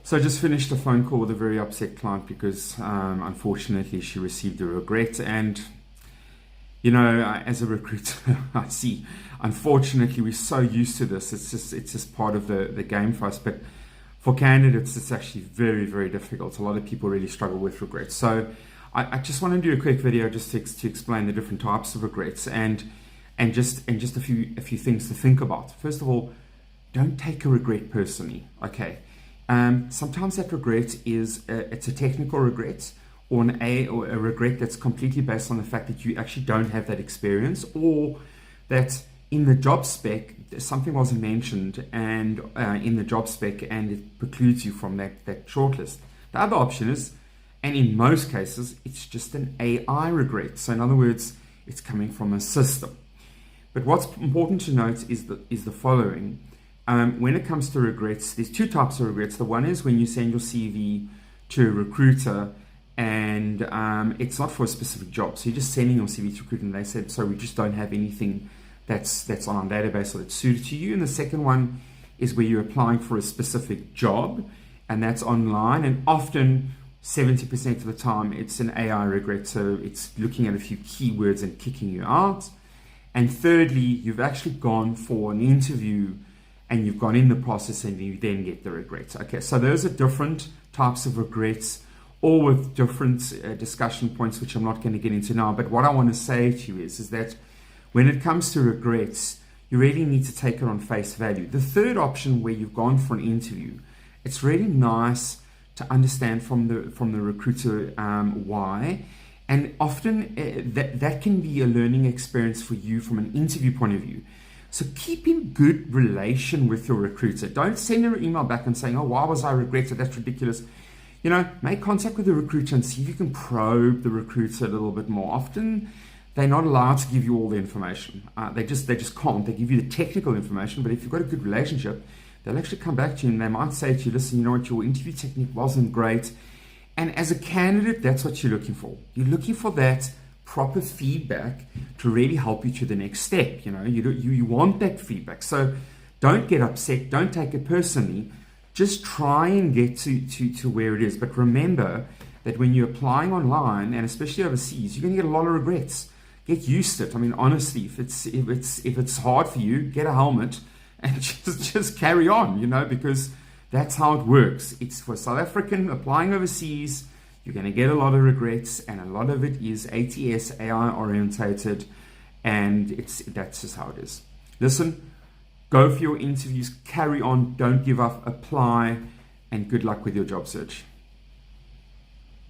So I just finished a phone call with a very upset client because unfortunately she received a regret. And, as a recruiter, I see, unfortunately, we're so used to this. It's just part of the game for us. But for candidates, it's actually very, very difficult. A lot of people really struggle with regrets. So I just want to do a quick video just to explain the different types of regrets and just a few things to think about. First of all, don't take a regret personally. Okay. Sometimes that regret it's a technical regret or a regret that's completely based on the fact that you actually don't have that experience, or that in the job spec something wasn't mentioned and in the job spec and it precludes you from that shortlist. The other option is, and in most cases, it's just an AI regret. So in other words, it's coming from a system. But what's important to note is the following. When it comes to regrets, there's two types of regrets. The one is when you send your CV to a recruiter and it's not for a specific job. So you're just sending your CV to a recruiter and they said, so we just don't have anything that's on our database or that's suited to you. And the second one is where you're applying for a specific job and that's online, and often 70% of the time it's an AI regret. So it's looking at a few keywords and kicking you out. And thirdly, you've actually gone for an interview and you've gone in the process and you then get the regrets. Okay, so those are different types of regrets, all with different discussion points, which I'm not going to get into now. But what I want to say to you is that when it comes to regrets, you really need to take it on face value. The third option, where you've gone for an interview, it's really nice to understand from the recruiter why. And often that can be a learning experience for you from an interview point of view. So keep in good relation with your recruiter. Don't send her an email back and saying, oh, why was I regretted? That's ridiculous. Make contact with the recruiter and see if you can probe the recruiter a little bit more. Often they're not allowed to give you all the information. They just can't. They give you the technical information, but if you've got a good relationship, they'll actually come back to you and they might say to you, listen, you know what, your interview technique wasn't great. And as a candidate, that's what you're looking for. You're looking for that proper feedback to really help you to the next step. You want that feedback. So don't get upset. Don't take it personally. Just try and get to where it is. But remember that when you're applying online, and especially overseas, you're going to get a lot of regrets. Get used to it. I mean, honestly, if it's hard for you, get a helmet and just carry on, because that's how it works. It's for South African applying overseas. You're going to get a lot of regrets, and a lot of it is ATS, AI orientated, and that's just how it is. Listen, go for your interviews, carry on, don't give up, apply, and good luck with your job search.